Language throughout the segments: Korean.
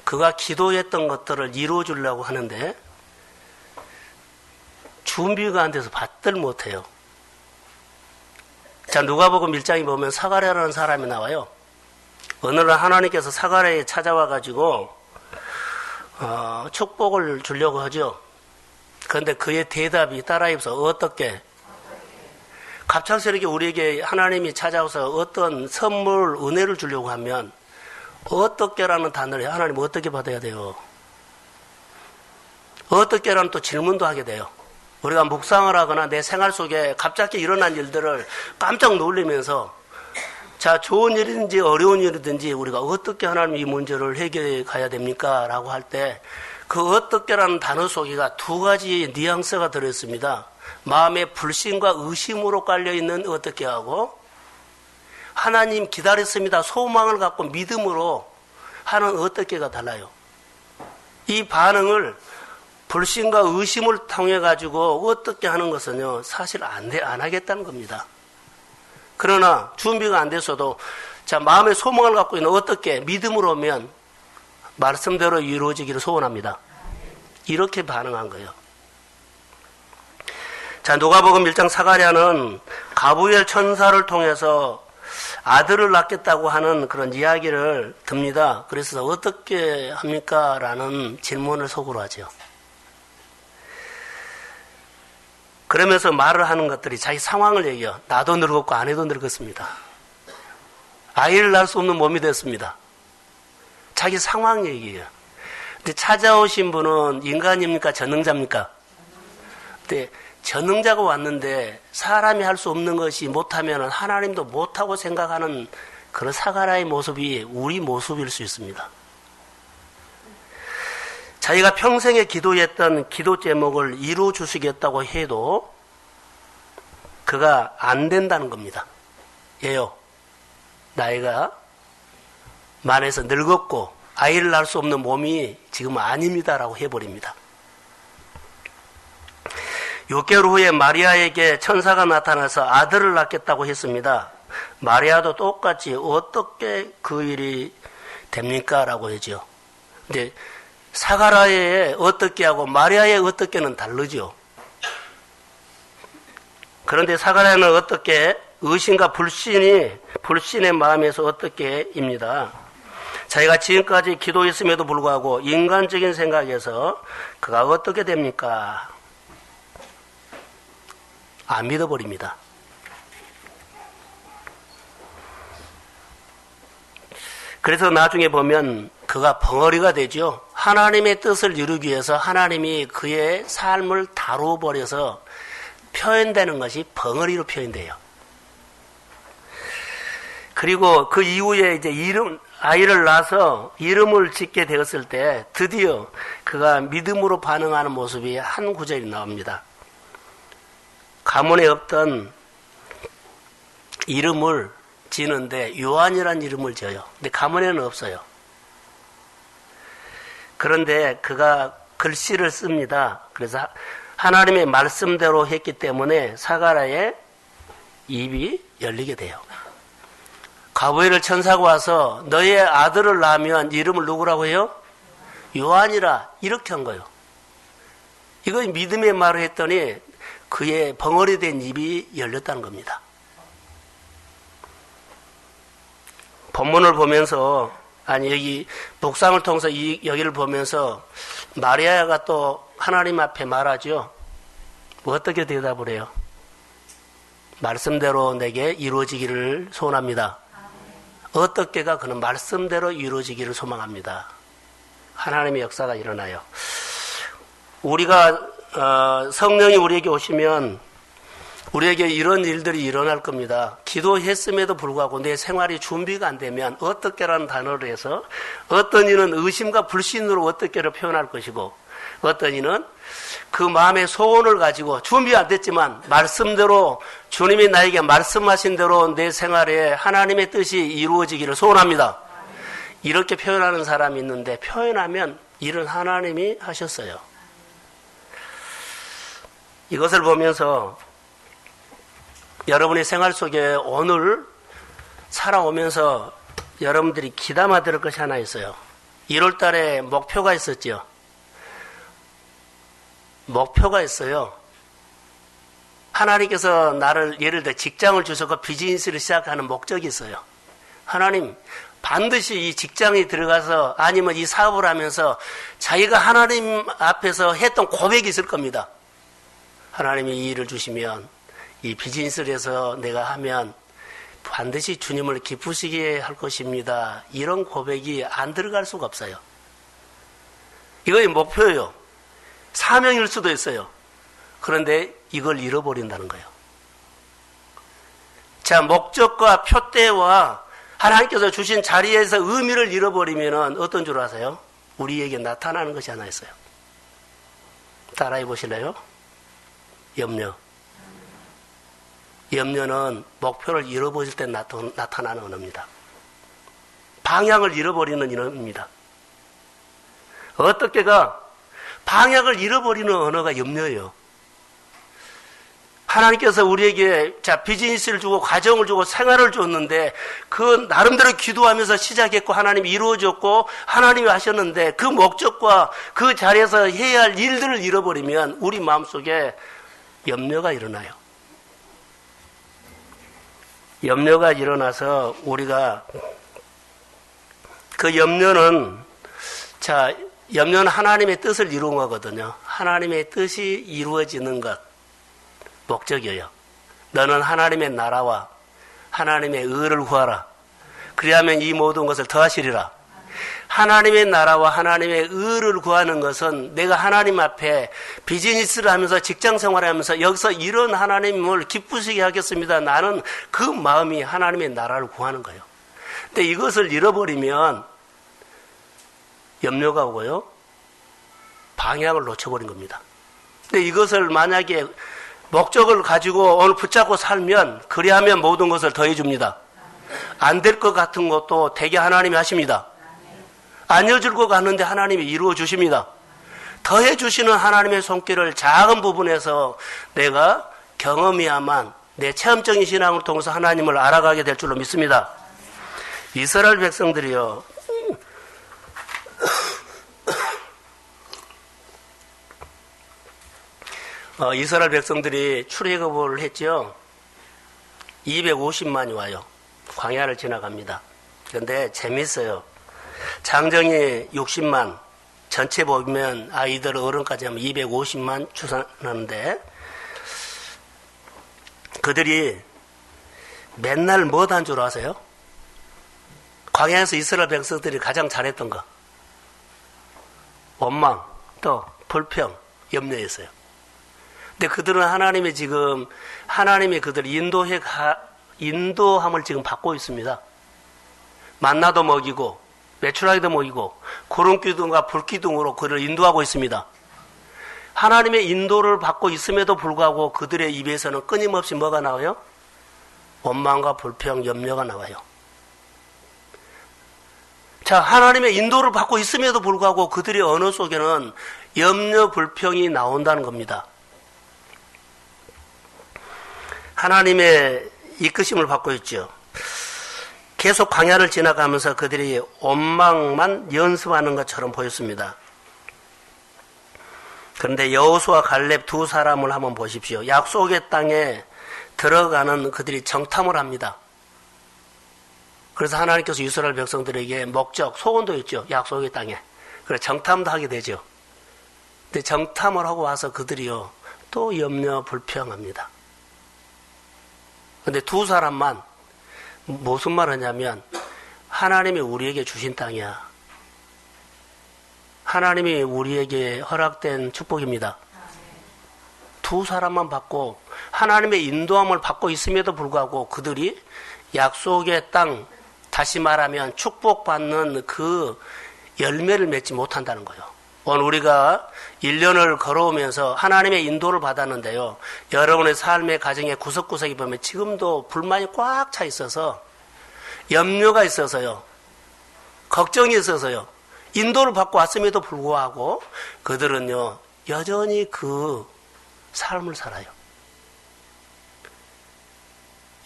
그가 기도했던 것들을 이루어 주려고 하는데 준비가 안 돼서 받들 못해요. 자, 누가복음 1장에 보면 사가랴라는 사람이 나와요. 어느 날 하나님께서 사가랴에 찾아와 가지고 축복을 주려고 하죠. 그런데 그의 대답이 따라입어서 어떻게? 갑작스럽게 우리에게 하나님이 찾아와서 어떤 선물, 은혜를 주려고 하면 어떻게라는 단어를 하나님 어떻게 받아야 돼요? 어떻게라는 또 질문도 하게 돼요. 우리가 묵상을 하거나 내 생활 속에 갑자기 일어난 일들을 깜짝 놀라면서 자, 좋은 일이든지 어려운 일이든지 우리가 어떻게 하나님 이 문제를 해결해 가야 됩니까? 라고 할 때 그 어떻게라는 단어 속에가 두 가지 뉘앙스가 들어있습니다. 마음의 불신과 의심으로 깔려있는 어떻게 하고 하나님 기다렸습니다. 소망을 갖고 믿음으로 하는 어떻게가 달라요. 이 반응을 불신과 의심을 통해 가지고 어떻게 하는 것은요, 사실 안 하겠다는 겁니다. 그러나 준비가 안 됐어도 자, 마음의 소망을 갖고 있는 어떻게 믿음으로 오면 말씀대로 이루어지기를 소원합니다. 이렇게 반응한 거예요. 자, 누가복음 1장 사가랴는 가브리엘 천사를 통해서 아들을 낳겠다고 하는 그런 이야기를 듭니다. 그래서 어떻게 합니까? 라는 질문을 속으로 하죠. 그러면서 말을 하는 것들이 자기 상황을 얘기해요. 나도 늙었고 아내도 늙었습니다. 아이를 낳을 수 없는 몸이 됐습니다. 자기 상황 얘기예요. 근데 찾아오신 분은 인간입니까? 전능자입니까? 근데 전능자가 왔는데 사람이 할 수 없는 것이 못하면 하나님도 못하고 생각하는 그런 사가랴의 모습이 우리 모습일 수 있습니다. 자기가 평생에 기도했던 기도 제목을 이루어 주시겠다고 해도 그가 안 된다는 겁니다. 예요. 나이가 만에서 늙었고 아이를 낳을 수 없는 몸이 지금 아닙니다라고 해버립니다. 6개월 후에 마리아에게 천사가 나타나서 아들을 낳겠다고 했습니다. 마리아도 똑같이 어떻게 그 일이 됩니까? 라고 하죠. 근데 사가랴의 어떻게 하고 마리아의 어떻게는 다르죠. 그런데 사가랴는 어떻게 의심과 불신의 마음에서 어떻게입니다. 자기가 지금까지 기도했음에도 불구하고 인간적인 생각에서 그가 어떻게 됩니까? 안 믿어버립니다. 그래서 나중에 보면 그가 벙어리가 되죠. 하나님의 뜻을 이루기 위해서 하나님이 그의 삶을 다루어 버려서 표현되는 것이 벙어리로 표현돼요. 그리고 그 이후에 이제 아이를 낳아서 이름을 짓게 되었을 때 드디어 그가 믿음으로 반응하는 모습이 한 구절이 나옵니다. 가문에 없던 이름을 지는데 요한이라는 이름을 지어요. 근데 가문에는 없어요. 그런데 그가 글씨를 씁니다. 그래서 하나님의 말씀대로 했기 때문에 사가랴의 입이 열리게 돼요. 가브리엘 천사가 와서 너의 아들을 낳으면 이름을 누구라고 해요? 요한이라 이렇게 한 거예요. 이거 믿음의 말을 했더니 그의 벙어리 된 입이 열렸다는 겁니다. 본문을 보면서 여기 묵상을 통해서 여기를 보면서 마리아가 또 하나님 앞에 말하죠. 어떻게 대답을 해요? 말씀대로 내게 이루어지기를 소원합니다. 어떻게가 그는 말씀대로 이루어지기를 소망합니다. 하나님의 역사가 일어나요. 우리가 성령이 우리에게 오시면 우리에게 이런 일들이 일어날 겁니다. 기도했음에도 불구하고 내 생활이 준비가 안 되면 어떻게라는 단어로 해서 어떤 이는 의심과 불신으로 어떻게를 표현할 것이고 어떤 이는 그 마음의 소원을 가지고 준비 안 됐지만 말씀대로 주님이 나에게 말씀하신 대로 내 생활에 하나님의 뜻이 이루어지기를 소원합니다. 이렇게 표현하는 사람이 있는데 표현하면 일은 하나님이 하셨어요. 이것을 보면서 여러분의 생활 속에 오늘 살아오면서 여러분들이 귀담아 들을 것이 하나 있어요. 1월 달에 목표가 있었죠. 목표가 있어요. 하나님께서 나를 예를 들어 직장을 주셔서 비즈니스를 시작하는 목적이 있어요. 하나님, 반드시 이 직장에 들어가서 아니면 이 사업을 하면서 자기가 하나님 앞에서 했던 고백이 있을 겁니다. 하나님이 이 일을 주시면, 이 비즈니스를 해서 내가 하면 반드시 주님을 기쁘시게 할 것입니다. 이런 고백이 안 들어갈 수가 없어요. 이거의 목표예요. 사명일 수도 있어요. 그런데 이걸 잃어버린다는 거예요. 자, 목적과 표대와 하나님께서 주신 자리에서 의미를 잃어버리면 어떤 줄 아세요? 우리에게 나타나는 것이 하나 있어요. 따라해 보실래요? 염려. 염려는 목표를 잃어버릴 때 나타나는 언어입니다. 방향을 잃어버리는 언어입니다. 어떻게가 방향을 잃어버리는 언어가 염려예요. 하나님께서 우리에게 비즈니스를 주고 가정을 주고 생활을 줬는데 그 나름대로 기도하면서 시작했고 하나님이 이루어졌고 하나님이 하셨는데 그 목적과 그 자리에서 해야 할 일들을 잃어버리면 우리 마음속에 염려가 일어나요. 염려가 일어나서 우리가 그 염려는 하나님의 뜻을 이루는 거거든요. 하나님의 뜻이 이루어지는 것, 목적이에요. 너는 하나님의 나라와 하나님의 의를 구하라. 그리하면 이 모든 것을 더하시리라. 하나님의 나라와 하나님의 의를 구하는 것은 내가 하나님 앞에 비즈니스를 하면서 직장 생활을 하면서 여기서 이런 하나님을 기쁘시게 하겠습니다. 나는 그 마음이 하나님의 나라를 구하는 거예요. 근데 이것을 잃어버리면 염려가 오고요. 방향을 놓쳐버린 겁니다. 근데 이것을 만약에 목적을 가지고 오늘 붙잡고 살면 그리하면 모든 것을 더해줍니다. 안 될 것 같은 것도 되게 하나님이 하십니다. 안 이어질 것 같는데 하나님이 이루어 주십니다. 더해 주시는 하나님의 손길을 작은 부분에서 내가 경험해야만 내 체험적인 신앙을 통해서 하나님을 알아가게 될 줄로 믿습니다. 이스라엘 백성들이요. 이스라엘 백성들이 출애굽을 했죠. 250만이 와요. 광야를 지나갑니다. 그런데 재밌어요. 장정이 60만, 전체 보면 아이들 어른까지 하면 250만 추산하는데 그들이 맨날 뭐 한 줄 아세요? 광야에서 이스라엘 백성들이 가장 잘했던 거. 원망, 또 불평, 염려였어요. 근데 그들은 하나님이 그들 인도함을 지금 받고 있습니다. 만나도 먹이고, 메추라기도 먹이고, 구름기둥과 불기둥으로 그들을 인도하고 있습니다. 하나님의 인도를 받고 있음에도 불구하고 그들의 입에서는 끊임없이 뭐가 나와요? 원망과 불평, 염려가 나와요. 자, 하나님의 인도를 받고 있음에도 불구하고 그들의 언어 속에는 염려, 불평이 나온다는 겁니다. 하나님의 이끄심을 받고 있죠. 계속 광야를 지나가면서 그들이 원망만 연습하는 것처럼 보였습니다. 그런데 여호수아 갈렙 두 사람을 한번 보십시오. 약속의 땅에 들어가는 그들이 정탐을 합니다. 그래서 하나님께서 이스라엘 백성들에게 목적, 소원도 있죠. 약속의 땅에. 그래서 정탐도 하게 되죠. 근데 정탐을 하고 와서 그들이요, 또 염려, 불평합니다. 근데 두 사람만 무슨 말 하냐면, 하나님이 우리에게 주신 땅이야. 하나님이 우리에게 허락된 축복입니다. 두 사람만 받고 하나님의 인도함을 받고 있음에도 불구하고 그들이 약속의 땅, 다시 말하면 축복받는 그 열매를 맺지 못한다는 거예요. 오늘 우리가 1년을 걸어오면서 하나님의 인도를 받았는데요. 여러분의 삶의 가정의 구석구석에 보면 지금도 불만이 꽉 차 있어서, 염려가 있어서요, 걱정이 있어서요, 인도를 받고 왔음에도 불구하고 그들은요, 여전히 그 삶을 살아요.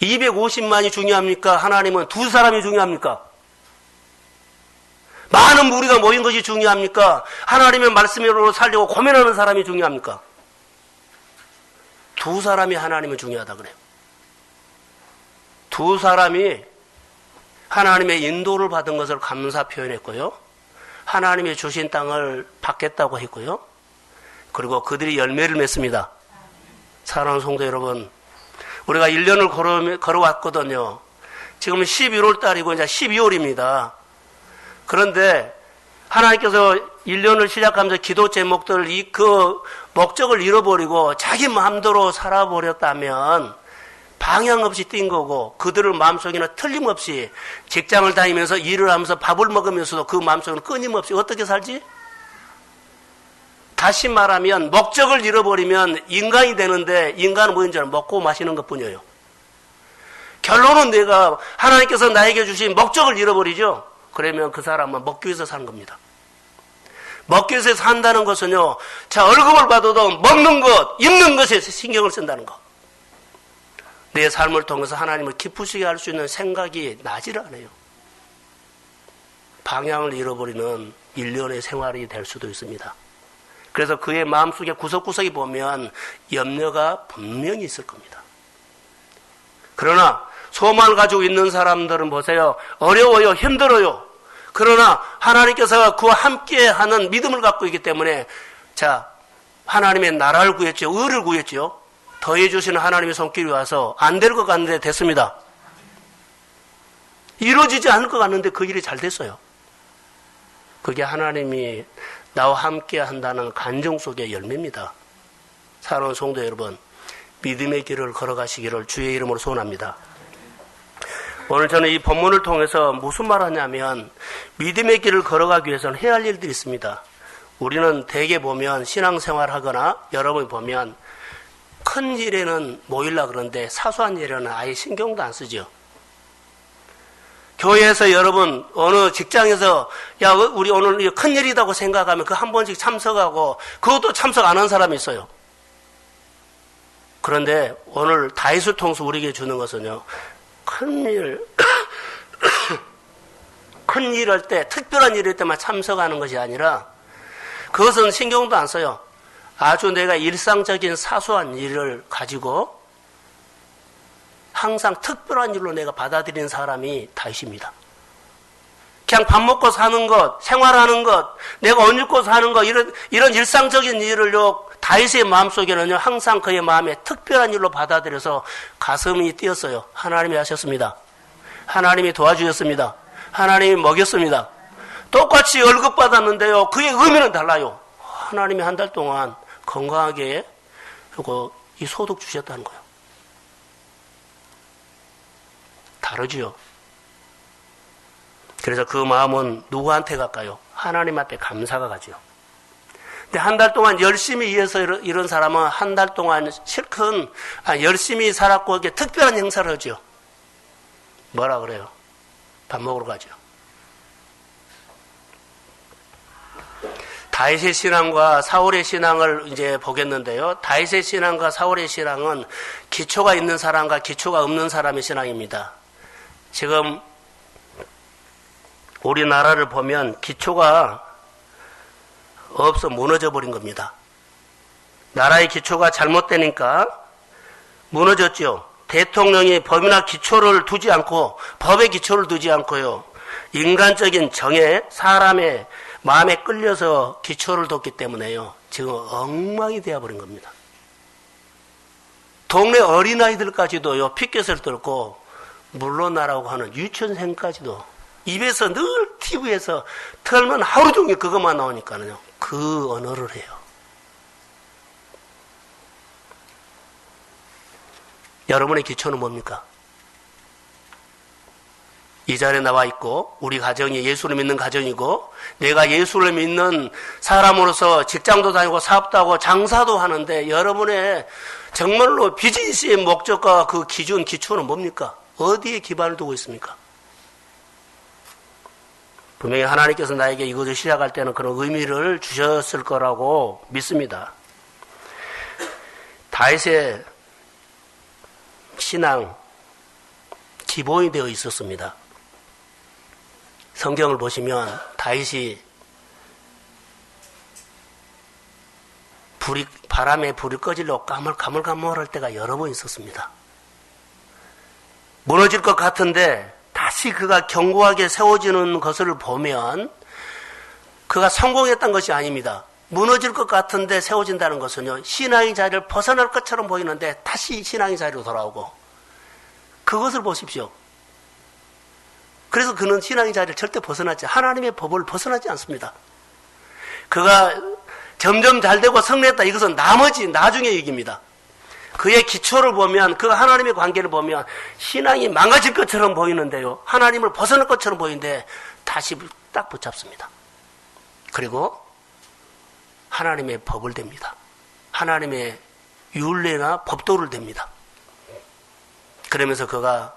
250만이 중요합니까? 하나님은 두 사람이 중요합니까? 많은 무리가 모인 것이 중요합니까? 하나님의 말씀으로 살려고 고민하는 사람이 중요합니까? 두 사람이 하나님은 중요하다 그래요. 두 사람이 하나님의 인도를 받은 것을 감사 표현했고요. 하나님이 주신 땅을 받겠다고 했고요. 그리고 그들이 열매를 맺습니다. 사랑하는 성도 여러분, 우리가 1년을 걸어왔거든요. 지금 11월 달이고 이제 12월입니다. 그런데 하나님께서 1년을 시작하면서 기도 제목들 그 목적을 잃어버리고 자기 마음대로 살아버렸다면 방향 없이 뛴 거고, 그들의 마음속에는 틀림없이 직장을 다니면서 일을 하면서 밥을 먹으면서도 그 마음속에는 끊임없이 어떻게 살지? 다시 말하면 목적을 잃어버리면 인간이 되는데, 인간은 뭐인지 알아요? 먹고 마시는 것뿐이에요. 결론은 내가 하나님께서 나에게 주신 목적을 잃어버리죠. 그러면 그 사람은 먹기 위해서 사는 겁니다. 먹기 위해서 산다는 것은요, 자, 월급을 받아도 먹는 것, 입는 것에 신경을 쓴다는 것. 내 삶을 통해서 하나님을 기쁘시게 할 수 있는 생각이 나질 않아요. 방향을 잃어버리는 일련의 생활이 될 수도 있습니다. 그래서 그의 마음속에 구석구석에 보면 염려가 분명히 있을 겁니다. 그러나 소망을 가지고 있는 사람들은 보세요. 어려워요. 힘들어요. 그러나 하나님께서 그와 함께하는 믿음을 갖고 있기 때문에, 자, 하나님의 나라를 구했죠. 의를 구했죠. 더해주시는 하나님의 손길이 와서 안 될 것 같는데 됐습니다. 이루어지지 않을 것 같는데 그 일이 잘 됐어요. 그게 하나님이 나와 함께 한다는 간정 속의 열매입니다. 사랑하는 성도 여러분, 믿음의 길을 걸어가시기를 주의 이름으로 소원합니다. 오늘 저는 이 본문을 통해서 무슨 말 하냐면, 믿음의 길을 걸어가기 위해서는 해야 할 일들이 있습니다. 우리는 대개 보면 신앙생활 하거나 여러분이 보면 큰 일에는 모이려고 그러는데 사소한 일에는 아예 신경도 안 쓰죠. 교회에서 여러분, 어느 직장에서 야, 우리 오늘 큰 일이라고 생각하면 그 한 번씩 참석하고 그것도 참석 안 한 사람이 있어요. 그런데 오늘 다윗을 통해서 우리에게 주는 것은요, 큰일 할 때, 특별한 일일 때만 참석하는 것이 아니라 그것은 신경도 안 써요. 아주 내가 일상적인 사소한 일을 가지고 항상 특별한 일로 내가 받아들이는 사람이 다윗입니다. 그냥 밥 먹고 사는 것, 생활하는 것, 내가 옷 입고 사는 것, 이런 일상적인 일을요, 다윗의 마음속에는요, 항상 그의 마음에 특별한 일로 받아들여서 가슴이 뛰었어요. 하나님이 하셨습니다. 하나님이 도와주셨습니다. 하나님이 먹였습니다. 똑같이 월급 받았는데요, 그의 의미는 달라요. 하나님이 한 달 동안 건강하게 이 소득 주셨다는 거예요. 다르지요. 그래서 그 마음은 누구한테 갈까요? 하나님한테 감사가 가죠. 근데 한 달 동안 열심히 일해서 이런 사람은 한 달 동안 실컷 열심히 살았고 이게 특별한 행사를 하죠. 뭐라 그래요? 밥 먹으러 가죠. 다윗의 신앙과 사울의 신앙을 이제 보겠는데요. 다윗의 신앙과 사울의 신앙은 기초가 있는 사람과 기초가 없는 사람의 신앙입니다. 지금 우리나라를 보면 기초가 없어 무너져 버린 겁니다. 나라의 기초가 잘못되니까 무너졌죠. 대통령이 법이나 기초를 두지 않고, 법의 기초를 두지 않고요, 인간적인 정에, 사람의 마음에 끌려서 기초를 뒀기 때문에요, 지금 엉망이 되어버린 겁니다. 동네 어린아이들까지도요, 피켓을 들고 물러나라고 하는 유치원생까지도 입에서 늘 TV에서 틀면 하루 종일 그것만 나오니까요, 그 언어를 해요. 여러분의 기초는 뭡니까? 이 자리에 나와 있고, 우리 가정이 예수를 믿는 가정이고, 내가 예수를 믿는 사람으로서 직장도 다니고 사업도 하고 장사도 하는데, 여러분의 정말로 비즈니스의 목적과 그 기준, 기초는 뭡니까? 어디에 기반을 두고 있습니까? 분명히 하나님께서 나에게 이것을 시작할 때는 그런 의미를 주셨을 거라고 믿습니다. 다윗의 신앙 기본이 되어 있었습니다. 성경을 보시면 다윗이 바람에 불이 꺼지려고 가물가물할 때가 여러 번 있었습니다. 무너질 것 같은데 다시 그가 견고하게 세워지는 것을 보면 그가 성공했던 것이 아닙니다. 무너질 것 같은데 세워진다는 것은요, 신앙의 자리를 벗어날 것처럼 보이는데 다시 신앙의 자리로 돌아오고, 그것을 보십시오. 그래서 그는 신앙의 자리를 절대 벗어나지, 하나님의 법을 벗어나지 않습니다. 그가 점점 잘되고 성례했다, 이것은 나중에 얘기입니다. 그의 기초를 보면, 그 하나님의 관계를 보면 신앙이 망가질 것처럼 보이는데요, 하나님을 벗어날 것처럼 보이는데 다시 딱 붙잡습니다. 그리고 하나님의 법을 댑니다. 하나님의 율례나 법도를 댑니다. 그러면서 그가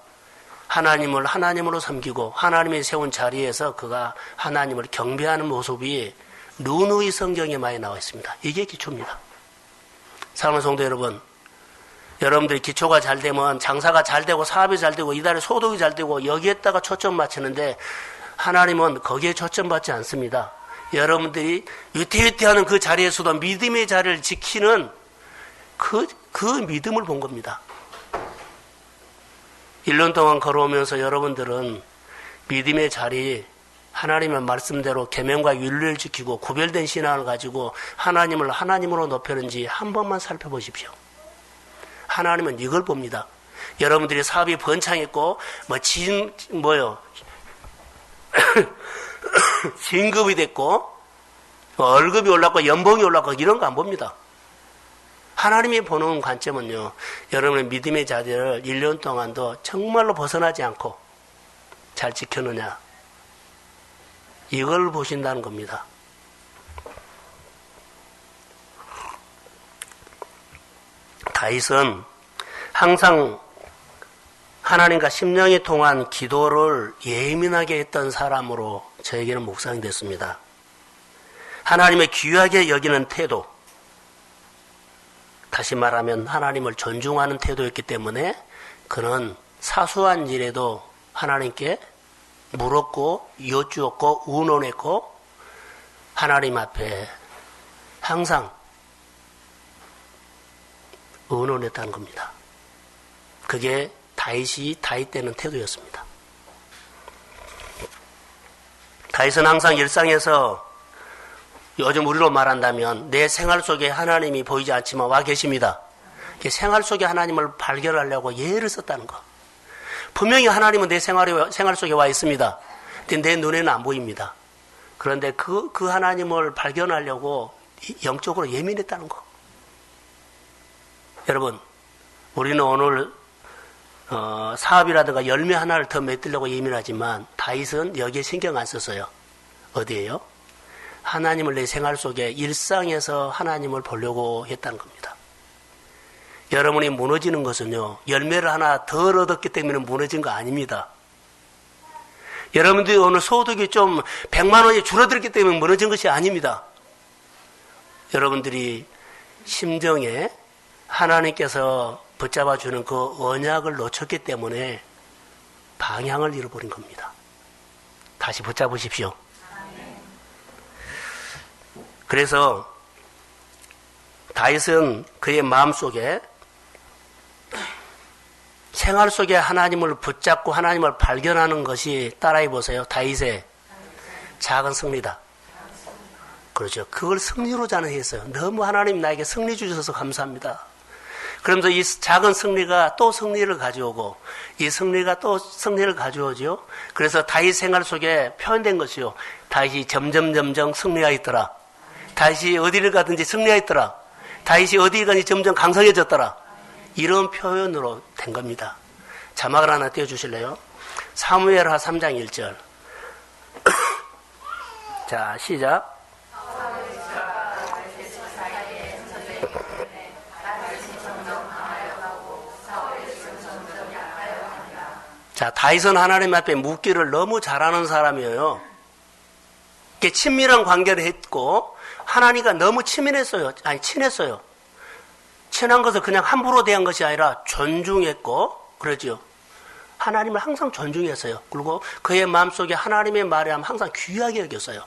하나님을 하나님으로 섬기고 하나님이 세운 자리에서 그가 하나님을 경배하는 모습이 누누이 성경에 많이 나와 있습니다. 이게 기초입니다. 사랑하는 성도 여러분, 여러분들이 기초가 잘 되면 장사가 잘 되고 사업이 잘 되고 이달에 소득이 잘 되고 여기에다가 초점 맞추는데 하나님은 거기에 초점 받지 않습니다. 여러분들이 위태위태하는 그 자리에서도 믿음의 자리를 지키는 그 믿음을 본 겁니다. 1년 동안 걸어오면서 여러분들은 믿음의 자리, 하나님의 말씀대로 계명과 윤리를 지키고 구별된 신앙을 가지고 하나님을 하나님으로 높였는지 한 번만 살펴보십시오. 하나님은 이걸 봅니다. 여러분들이 사업이 번창했고 진급이 됐고 월급이 올랐고 연봉이 올랐고 이런 거 안 봅니다. 하나님이 보는 관점은요, 여러분의 믿음의 자리를 1년 동안도 정말로 벗어나지 않고 잘 지켰느냐, 이걸 보신다는 겁니다. 다윗은 항상 하나님과 심령이 통한 기도를 예민하게 했던 사람으로 저에게는 묵상이 됐습니다. 하나님의 귀하게 여기는 태도, 다시 말하면 하나님을 존중하는 태도였기 때문에 그는 사소한 일에도 하나님께 물었고 여쭈었고 의논했고 하나님 앞에 항상 의논했다는 겁니다. 그게 다윗 되는 태도였습니다. 다윗은 항상 일상에서 요즘 우리로 말한다면 내 생활 속에 하나님이 보이지 않지만 와 계십니다. 생활 속에 하나님을 발견하려고 예를 썼다는 거. 분명히 하나님은 내 생활 속에 와 있습니다. 근데 내 눈에는 안 보입니다. 그런데 그 하나님을 발견하려고 영적으로 예민했다는 거. 여러분, 우리는 오늘 사업이라든가 열매 하나를 더 맺으려고 예민하지만 다윗은 여기에 신경 안 썼어요. 어디에요? 하나님을 내 생활 속에 일상에서 하나님을 보려고 했다는 겁니다. 여러분이 무너지는 것은요, 열매를 하나 덜 얻었기 때문에 무너진 거 아닙니다. 여러분들이 오늘 소득이 좀 100만 원이 줄어들기 때문에 무너진 것이 아닙니다. 여러분들이 심정에 하나님께서 붙잡아주는 그 언약을 놓쳤기 때문에 방향을 잃어버린 겁니다. 다시 붙잡으십시오. 그래서 다윗은 그의 마음속에 생활 속에 하나님을 붙잡고 하나님을 발견하는 것이, 따라해 보세요, 다윗의 작은 승리다. 그렇죠. 그걸 승리로 자랑했어요. 너무 하나님 나에게 승리 주셔서 감사합니다. 그러면서 이 작은 승리가 또 승리를 가져오고 이 승리가 또 승리를 가져오죠. 그래서 다윗 생활 속에 표현된 것이요, 다윗이 점점 승리하였더라. 다윗이 어디를 가든지 승리하였더라. 다윗이 어디를 가든지 점점 강성해졌더라. 이런 표현으로 된 겁니다. 자막을 하나 띄워주실래요? 사무엘하 3장 1절. 자, 시작. 자, 다윗은 하나님 앞에 묻기를 너무 잘하는 사람이에요. 이렇게 친밀한 관계를 했고 하나님과 너무 친했어요. 친한 것을 그냥 함부로 대한 것이 아니라 존중했고, 그러죠. 하나님을 항상 존중했어요. 그리고 그의 마음속에 하나님의 말에 항상 귀하게 여겼어요.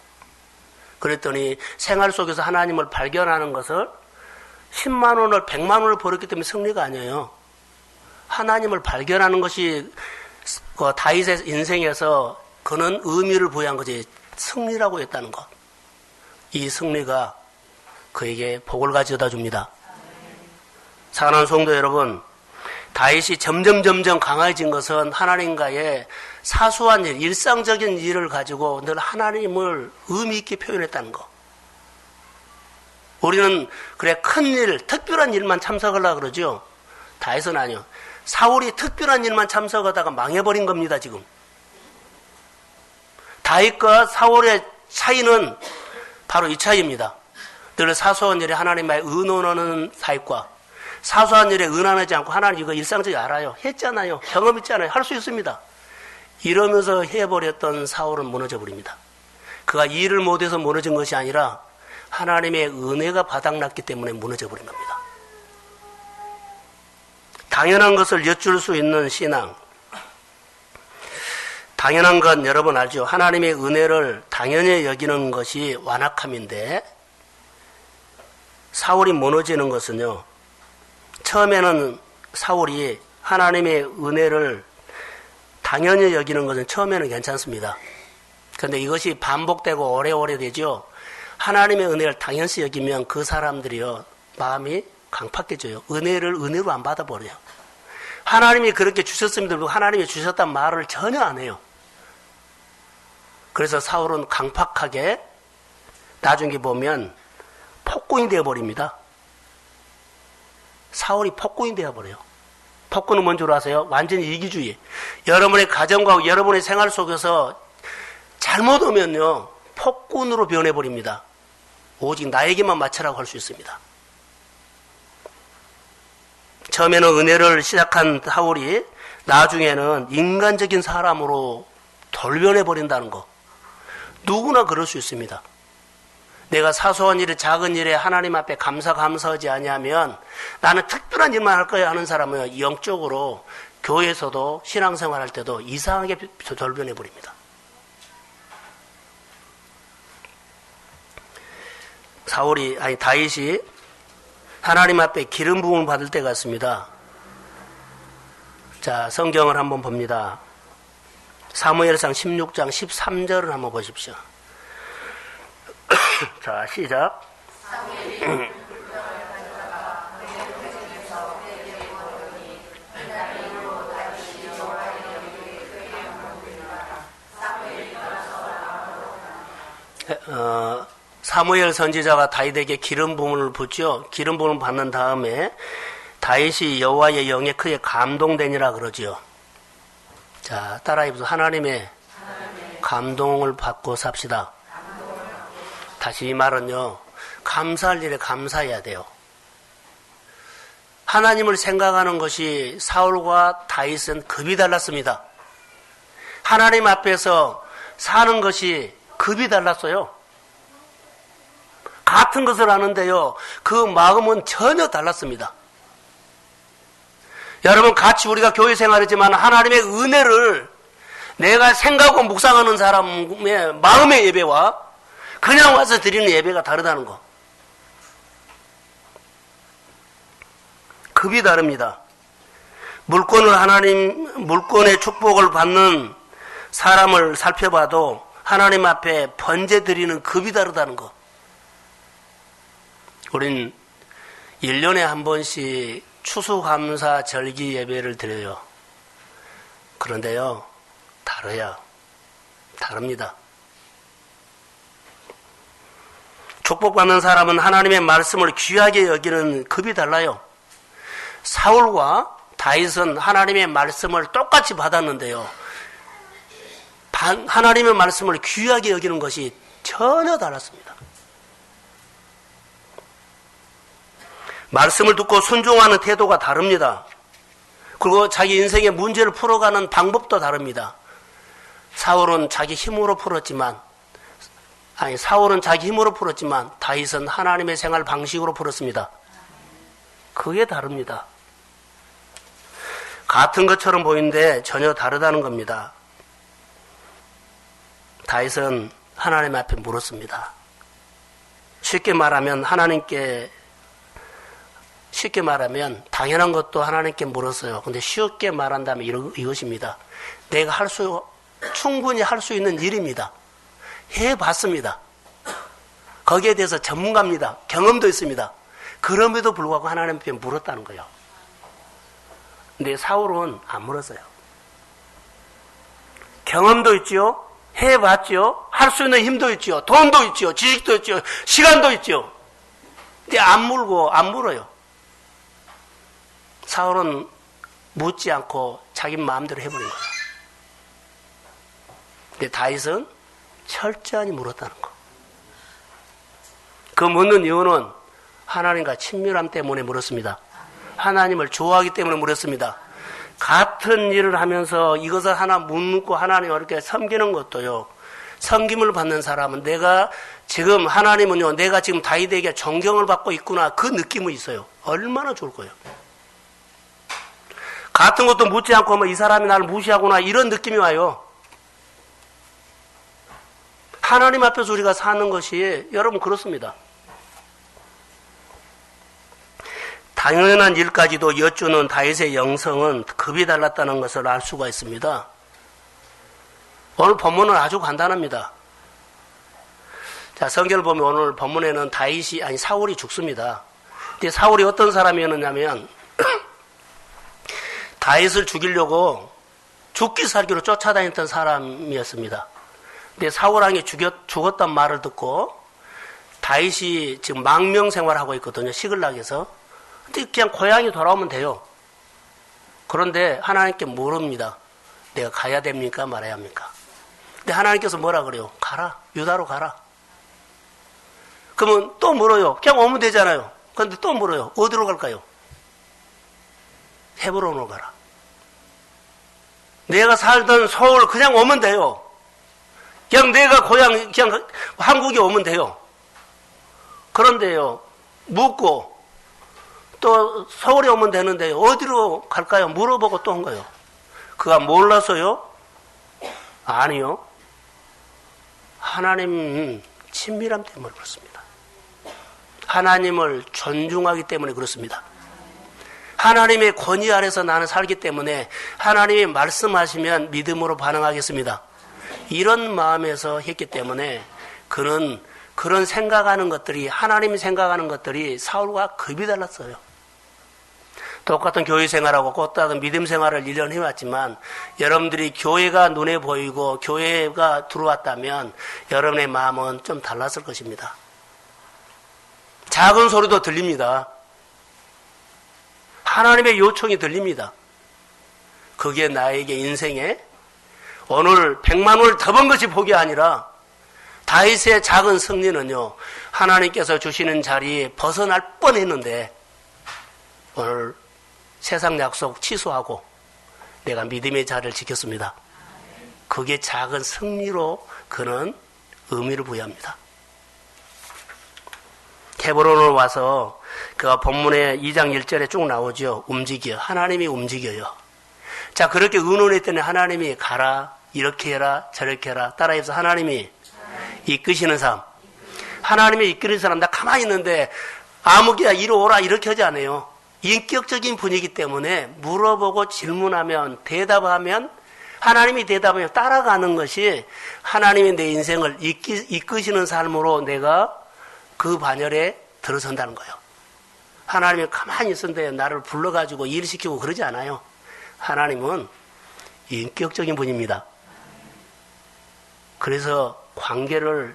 그랬더니 생활 속에서 하나님을 발견하는 것을 10만 원을 100만 원을 벌었기 때문에 승리가 아니에요. 하나님을 발견하는 것이 그 다윗의 인생에서 그는 의미를 부여한 것이 승리라고 했다는 것. 이 승리가 그에게 복을 가져다 줍니다. 사랑하는 성도 여러분, 다윗이 점점 강해진 것은 하나님과의 사소한 일, 일상적인 일을 가지고 늘 하나님을 의미 있게 표현했다는 것. 우리는 그래 큰 일, 특별한 일만 참석하려고 그러죠. 다윗은 아니요. 사울이 특별한 일만 참석하다가 망해버린 겁니다, 지금. 다윗과 사울의 차이는 바로 이 차이입니다. 늘 사소한 일에 하나님과의 의논하는 다윗과 사소한 일에 의논하지 않고 하나님 이거 일상적으로 알아요. 했잖아요. 경험 있잖아요. 할 수 있습니다. 이러면서 해버렸던 사울은 무너져버립니다. 그가 일을 못해서 무너진 것이 아니라 하나님의 은혜가 바닥났기 때문에 무너져버린 겁니다. 당연한 것을 여쭐 수 있는 신앙. 당연한 건 여러분 알죠? 하나님의 은혜를 당연히 여기는 것이 완악함인데 사울이 무너지는 것은요. 처음에는 사울이 하나님의 은혜를 당연히 여기는 것은 처음에는 괜찮습니다. 그런데 이것이 반복되고 오래오래 되죠. 하나님의 은혜를 당연시 여기면 그 사람들이요. 마음이 강팍해져요. 은혜를 은혜로 안 받아버려요. 하나님이 그렇게 주셨음에도 불구하고 하나님이 주셨다는 말을 전혀 안 해요. 그래서 사울은 강팍하게 나중에 보면 폭군이 되어버립니다. 사울이 폭군이 되어버려요. 폭군은 뭔 줄 아세요? 완전히 이기주의. 여러분의 가정과 여러분의 생활 속에서 잘못 오면요. 폭군으로 변해버립니다. 오직 나에게만 맞춰라고 할 수 있습니다. 처음에는 은혜를 시작한 사울이 나중에는 인간적인 사람으로 돌변해버린다는 거. 누구나 그럴 수 있습니다. 내가 사소한 일에 작은 일에 하나님 앞에 감사하지 아니하면 나는 특별한 일만 할 거야 하는 사람은 영적으로 교회에서도 신앙생활 할 때도 이상하게 돌변해버립니다. 다윗이 하나님 앞에 기름 부음을 받을 때가 있습니다. 자, 성경을 한번 봅니다. 사무엘상 16장 13절을 한번 보십시오. 자, 시작. 사무엘 선지자가 다윗에게 기름 부음을 붓죠. 기름 부음을 받는 다음에 다윗이 여호와의 영에 크게 감동되니라 그러지요. 자, 따라해보세요. 하나님의 감동을 받고 삽시다. 다시 이 말은요. 감사할 일에 감사해야 돼요. 하나님을 생각하는 것이 사울과 다윗은 급이 달랐습니다. 하나님 앞에서 사는 것이 급이 달랐어요. 같은 것을 하는데요. 그 마음은 전혀 달랐습니다. 여러분 같이 우리가 교회 생활이지만 하나님의 은혜를 내가 생각하고 묵상하는 사람의 마음의 예배와 그냥 와서 드리는 예배가 다르다는 거. 급이 다릅니다. 물권의 축복을 받는 사람을 살펴봐도 하나님 앞에 번제 드리는 급이 다르다는 거. 우린 1년에 한 번씩 추수감사 절기 예배를 드려요. 그런데요, 다릅니다. 축복받는 사람은 하나님의 말씀을 귀하게 여기는 급이 달라요. 사울과 다윗은 하나님의 말씀을 똑같이 받았는데요. 하나님의 말씀을 귀하게 여기는 것이 전혀 달랐습니다. 말씀을 듣고 순종하는 태도가 다릅니다. 그리고 자기 인생의 문제를 풀어가는 방법도 다릅니다. 사울은 자기 힘으로 풀었지만 다윗은 하나님의 생활 방식으로 풀었습니다. 그게 다릅니다. 같은 것처럼 보이는데 전혀 다르다는 겁니다. 다윗은 하나님 앞에 물었습니다. 쉽게 말하면 당연한 것도 하나님께 물었어요. 근데 쉽게 말한다면 이것입니다. 내가 충분히 할 수 있는 일입니다. 해봤습니다. 거기에 대해서 전문가입니다. 경험도 있습니다. 그럼에도 불구하고 하나님 앞에 물었다는 거예요. 근데 사울은 안 물었어요. 경험도 있지요. 해봤지요. 할 수 있는 힘도 있지요. 돈도 있지요. 지식도 있지요. 시간도 있지요. 근데 안 물어요. 사울은 묻지 않고 자기 마음대로 해버린 거예요. 근데 다윗은 철저히 물었다는 거. 그 묻는 이유는 하나님과 친밀함 때문에 물었습니다. 하나님을 좋아하기 때문에 물었습니다. 같은 일을 하면서 이것을 하나 묻고 하나님을 이렇게 섬기는 것도요. 섬김을 받는 사람은 내가 지금 하나님은요. 내가 지금 다윗에게 존경을 받고 있구나. 그 느낌이 있어요. 얼마나 좋을 거예요. 같은 것도 묻지 않고 뭐 이 사람이 나를 무시하구나 이런 느낌이 와요. 하나님 앞에서 우리가 사는 것이 여러분 그렇습니다. 당연한 일까지도 여쭈는 다윗의 영성은 급이 달랐다는 것을 알 수가 있습니다. 오늘 본문은 아주 간단합니다. 자, 성경을 보면 오늘 본문에는 사울이 죽습니다. 근데 사울이 어떤 사람이었느냐면 다윗을 죽이려고 죽기 살기로 쫓아다녔던 사람이었습니다. 근데 사울 왕이 죽었단 말을 듣고 다윗이 지금 망명 생활하고 있거든요. 시글락에서. 근데 그냥 고향에 돌아오면 돼요. 그런데 하나님께 물습니다. 내가 가야 됩니까? 말아야 합니까? 근데 하나님께서 뭐라 그래요? 가라. 유다로 가라. 그러면 또 물어요. 그냥 오면 되잖아요. 그런데 또 물어요. 어디로 갈까요? 헤브론으로 가라. 내가 살던 서울 그냥 오면 돼요. 그냥 내가 고향, 그냥 한국에 오면 돼요. 그런데요, 묻고 또 서울에 오면 되는데 어디로 갈까요? 물어보고 또 한 거예요. 그가 몰라서요? 아니요. 하나님 친밀함 때문에 그렇습니다. 하나님을 존중하기 때문에 그렇습니다. 하나님의 권위 아래서 나는 살기 때문에 하나님이 말씀하시면 믿음으로 반응하겠습니다. 이런 마음에서 했기 때문에 그는 그런 생각하는 것들이 하나님이 생각하는 것들이 사울과 급이 달랐어요. 똑같은 교회 생활하고 꽃다른 믿음 생활을 1년 해왔지만 여러분들이 교회가 눈에 보이고 교회가 들어왔다면 여러분의 마음은 좀 달랐을 것입니다. 작은 소리도 들립니다. 하나님의 요청이 들립니다. 그게 나에게 인생에 오늘 100만 원을 더 번 것이 복이 아니라 다윗의 작은 승리는요. 하나님께서 주시는 자리에 벗어날 뻔했는데 오늘 세상 약속 취소하고 내가 믿음의 자리를 지켰습니다. 그게 작은 승리로 그는 의미를 부여합니다. 헤브론을 와서 그가 본문에 2장 1절에 쭉 나오죠. 움직여. 하나님이 움직여요. 자, 그렇게 의논했더니 하나님이 가라, 이렇게 해라, 저렇게 해라. 따라해서 하나님이 이끄시는 사람. 하나님이 이끄는 사람. 나 가만히 있는데 아무개야 이리 오라 이렇게 하지 않아요. 인격적인 분위기 때문에 물어보고 질문하면 대답하면 하나님이 대답하면 따라가는 것이 하나님이 내 인생을 이끄시는 삶으로 내가 그 반열에 들어선다는 거예요. 하나님이 가만히 있었는데 나를 불러가지고 일시키고 그러지 않아요. 하나님은 인격적인 분입니다. 그래서 관계를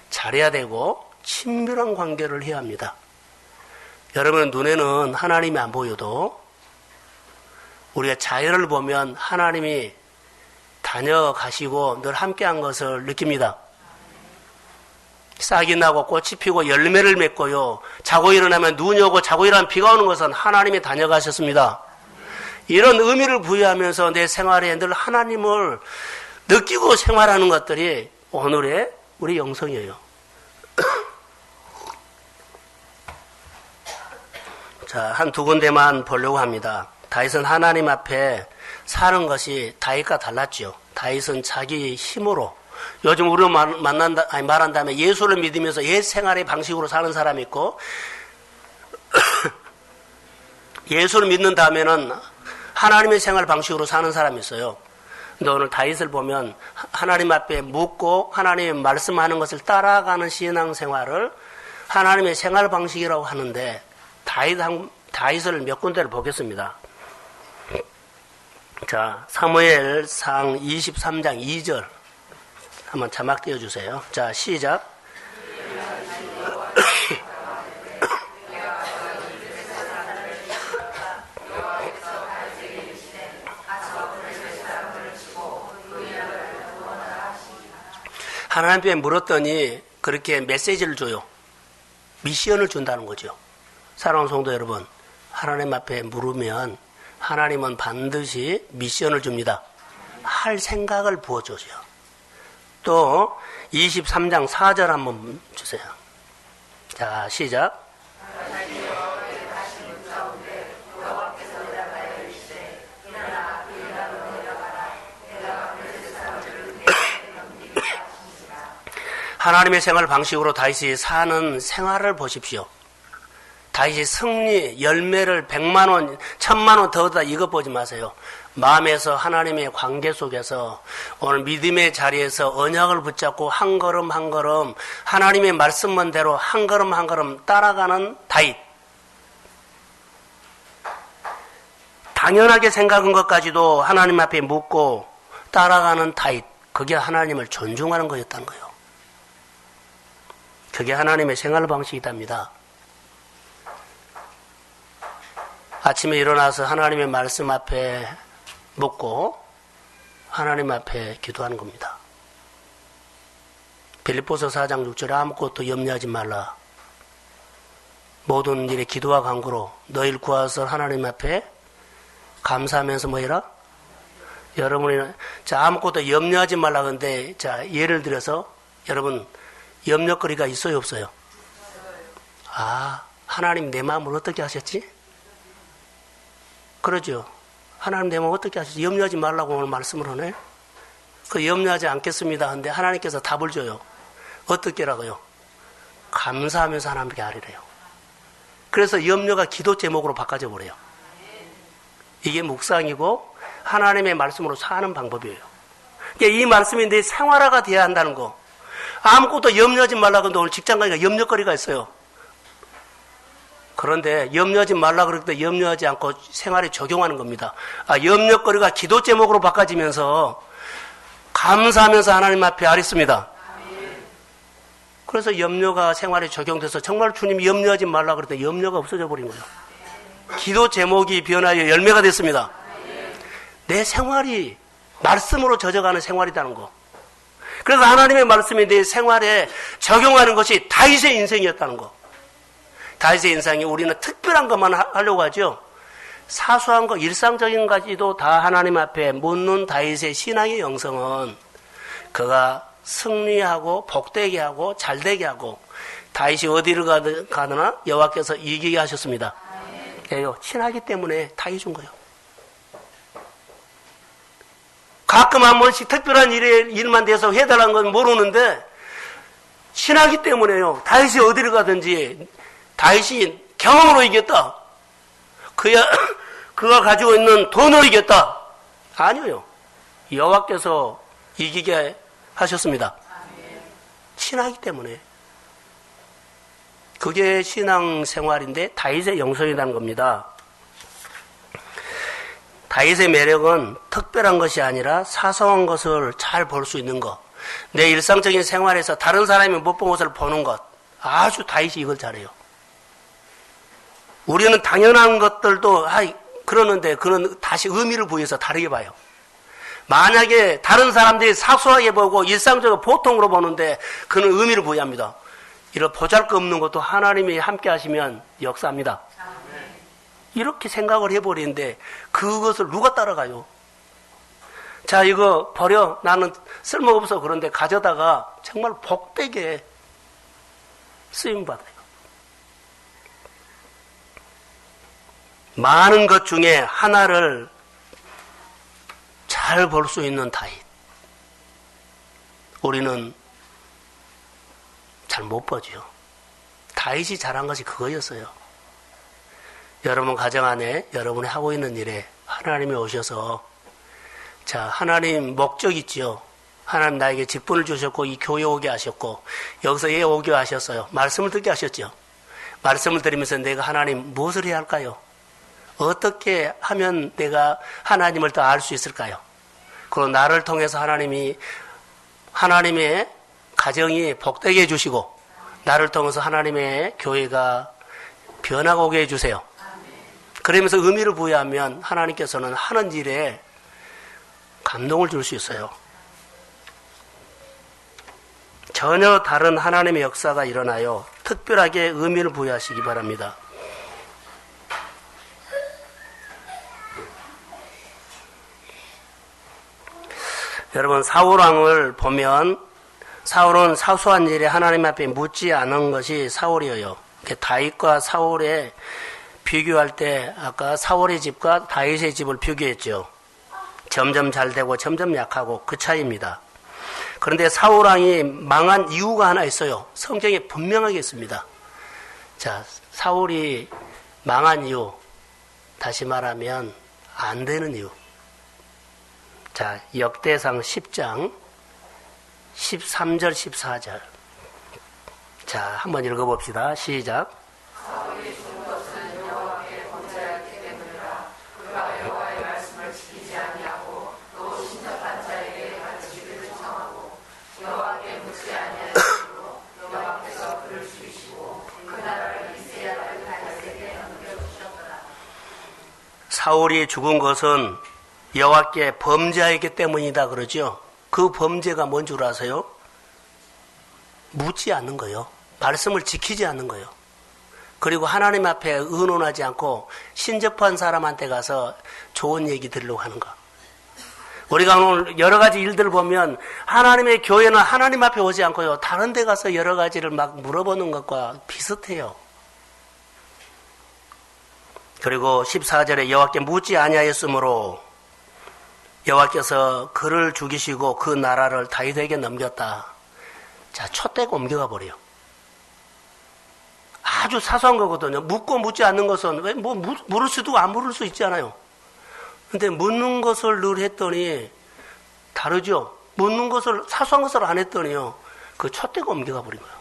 잘해야 되고 친밀한 관계를 해야 합니다. 여러분 눈에는 하나님이 안 보여도 우리가 자연을 보면 하나님이 다녀가시고 늘 함께한 것을 느낍니다. 싹이 나고 꽃이 피고 열매를 맺고요. 자고 일어나면 눈이 오고 자고 일어나면 비가 오는 것은 하나님이 다녀가셨습니다. 이런 의미를 부여하면서 내 생활에 늘 하나님을 느끼고 생활하는 것들이 오늘의 우리 영성이에요. 자, 한 두 군데만 보려고 합니다. 다윗은 하나님 앞에 사는 것이 다윗과 달랐죠. 다윗은 자기 힘으로, 요즘 우리로 말한다면 예수를 믿으면서 옛 생활의 방식으로 사는 사람이 있고, 예수를 믿는 다음에는 하나님의 생활 방식으로 사는 사람이 있어요. 근데 오늘 다윗을 보면 하나님 앞에 묻고 하나님의 말씀하는 것을 따라가는 신앙생활을 하나님의 생활 방식이라고 하는데, 다윗을 몇 군데를 보겠습니다. 자, 사무엘상 23장 2절 한번 자막 띄워주세요. 자, 시작. 하나님 앞에 물었더니 그렇게 메시지를 줘요. 미션을 준다는 거죠. 사랑하는 성도 여러분, 하나님 앞에 물으면 하나님은 반드시 미션을 줍니다. 할 생각을 부어줘요. 또 23장 4절 한번 주세요. 자, 시작. 하나님의 생활 방식으로 다윗이 사는 생활을 보십시오. 다윗이 승리, 열매를 100만원, 1000만원 더 얻다 이것 보지 마세요. 마음에서 하나님의 관계 속에서 오늘 믿음의 자리에서 언약을 붙잡고 한 걸음 한 걸음 하나님의 말씀만대로 한 걸음 한 걸음 따라가는 다윗. 당연하게 생각한 것까지도 하나님 앞에 묻고 따라가는 다윗. 그게 하나님을 존중하는 거였다는 거예요. 그게 하나님의 생활 방식이답니다. 아침에 일어나서 하나님의 말씀 앞에 묻고 하나님 앞에 기도하는 겁니다. 빌립보서 4장 6절에 아무것도 염려하지 말라. 모든 일에 기도와 간구로 너희를 구하서 하나님 앞에 감사하면서 뭐 해라? 여러분이 자 아무것도 염려하지 말라. 근데 자 예를 들어서 여러분 염려거리가 있어요, 없어요? 아, 하나님 내 마음을 어떻게 하셨지? 그러죠. 하나님 내 마음을 어떻게 하셨지? 염려하지 말라고 오늘 말씀을 하네. 그 염려하지 않겠습니다. 근데 하나님께서 답을 줘요. 어떻게라고요? 감사하면서 하나님께 아뢰래요. 그래서 염려가 기도 제목으로 바꿔져 버려요. 이게 묵상이고 하나님의 말씀으로 사는 방법이에요. 그러니까 이 말씀이 내 생활화가 돼야 한다는 거. 아무것도 염려하지 말라고 하는데 오늘 직장 가니까 염려거리가 있어요. 그런데 염려하지 말라고 그럴 때 염려하지 않고 생활에 적용하는 겁니다. 아, 염려거리가 기도 제목으로 바꿔지면서 감사하면서 하나님 앞에 아뢰습니다. 그래서 염려가 생활에 적용돼서 정말 주님이 염려하지 말라고 그럴 때 염려가 없어져 버린 거예요. 기도 제목이 변하여 열매가 됐습니다. 내 생활이 말씀으로 젖어가는 생활이라는 거. 그래서 하나님의 말씀이 내 생활에 적용하는 것이 다윗의 인생이었다는 거. 다윗의 인생이 우리는 특별한 것만 하려고 하죠. 사소한 거, 일상적인 것까지도 다 하나님 앞에 묻는 다윗의 신앙의 영성은 그가 승리하고 복되게 하고 잘되게 하고 다윗이 어디를 가느나 여호와께서 이기게 하셨습니다. 친하기 때문에 다 해준 거예요. 가끔 한 번씩 특별한 일만 돼서 해달라는 건 모르는데 친하기 때문에요. 다윗이 어디를 가든지 다윗이 경험으로 이겼다. 그가 가지고 있는 돈으로 이겼다. 아니에요. 여호와께서 이기게 하셨습니다. 친하기 때문에. 그게 신앙생활인데 다윗의 영성이라는 겁니다. 다윗의 매력은 특별한 것이 아니라 사소한 것을 잘 볼 수 있는 것. 내 일상적인 생활에서 다른 사람이 못 본 것을 보는 것. 아주 다윗이 이걸 잘해요. 우리는 당연한 것들도 그러는데 그는 다시 의미를 부여해서 다르게 봐요. 만약에 다른 사람들이 사소하게 보고 일상적으로 보통으로 보는데 그는 의미를 부여합니다. 이런 보잘것없는 것도 하나님이 함께 하시면 역사합니다. 이렇게 생각을 해버리는데 그것을 누가 따라가요? 자, 이거 버려. 나는 쓸모없어. 그런데 가져다가 정말 복되게 쓰임받아요. 많은 것 중에 하나를 잘 볼 수 있는 다윗. 우리는 잘 못 보죠. 다윗이 잘한 것이 그거였어요. 여러분 가정 안에 여러분이 하고 있는 일에 하나님이 오셔서, 자, 하나님 목적 있지요. 하나님 나에게 직분을 주셨고 이 교회 오게 하셨고 여기서 얘 오게 하셨어요. 말씀을 듣게 하셨죠. 말씀을 들으면서 내가 하나님 무엇을 해야 할까요? 어떻게 하면 내가 하나님을 더 알 수 있을까요? 그리고 나를 통해서 하나님이 하나님의 가정이 복되게 해주시고 나를 통해서 하나님의 교회가 변화가 오게 해주세요. 그러면서 의미를 부여하면 하나님께서는 하는 일에 감동을 줄 수 있어요. 전혀 다른 하나님의 역사가 일어나요. 특별하게 의미를 부여하시기 바랍니다. 여러분, 사울왕을 보면 사울은 사소한 일에 하나님 앞에 묻지 않은 것이 사울이에요. 다윗과 사울의 비교할 때 아까 사울의 집과 다윗의 집을 비교했죠. 점점 잘 되고 점점 약하고 그 차이입니다. 그런데 사울왕이 망한 이유가 하나 있어요. 성경에 분명하게 있습니다. 자, 사울이 망한 이유, 다시 말하면 안 되는 이유. 자, 역대상 10장 13절 14절. 자, 한번 읽어봅시다. 시작. 사울이 죽은 것은 여호와께 범죄하였기 때문이라. 그가 여호와의 말씀을 지키지 아니하고 또 신접한 자에게 가르치기를 청하고 여호와께 묻지 아니하였으므로 여호와께서 그를 죽이시고 그 나라를 이스라엘 다윗에게 넘겨주셨더라. 사울이 죽은 것은 여호와께 범죄하였기 때문이다 그러죠. 그 범죄가 뭔 줄 아세요? 묻지 않는 거예요. 말씀을 지키지 않는 거예요. 그리고 하나님 앞에 의논하지 않고 신접한 사람한테 가서 좋은 얘기 들으려고 하는 거. 우리가 오늘 여러 가지 일들을 보면 하나님의 교회는 하나님 앞에 오지 않고요. 다른 데 가서 여러 가지를 막 물어보는 것과 비슷해요. 그리고 14절에 여호와께 묻지 아니하였으므로 여호와께서 그를 죽이시고 그 나라를 다윗에게 넘겼다. 자, 촛대가 옮겨가 버려요. 아주 사소한 거거든요. 묻고 묻지 않는 것은 왜 뭐 물을 수도 안 물을 수 있잖아요. 근데 묻는 것을 늘 했더니 다르죠. 묻는 것을 사소한 것을 안 했더니요. 그 촛대가 옮겨가 버린 거예요.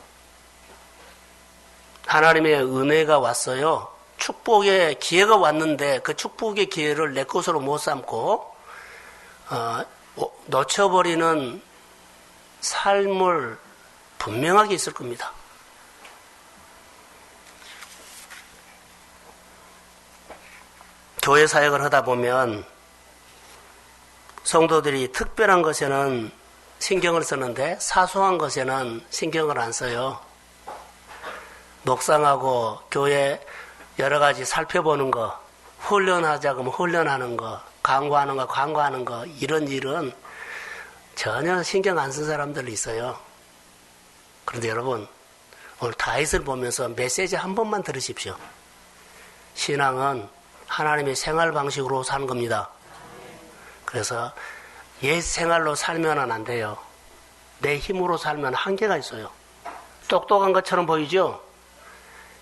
하나님의 은혜가 왔어요. 축복의 기회가 왔는데 그 축복의 기회를 내 것으로 못 삼고 놓쳐버리는 삶을 분명하게 있을 겁니다. 교회 사역을 하다 보면 성도들이 특별한 것에는 신경을 쓰는데 사소한 것에는 신경을 안 써요. 묵상하고 교회 여러 가지 살펴보는 거, 훈련하자 그러면 훈련하는 거, 광고하는 거, 광고하는 거, 이런 일은 전혀 신경 안 쓴 사람들이 있어요. 그런데 여러분, 오늘 다윗을 보면서 메시지 한 번만 들으십시오. 신앙은 하나님의 생활 방식으로 사는 겁니다. 그래서 옛 생활로 살면은 안 돼요. 내 힘으로 살면 한계가 있어요. 똑똑한 것처럼 보이죠?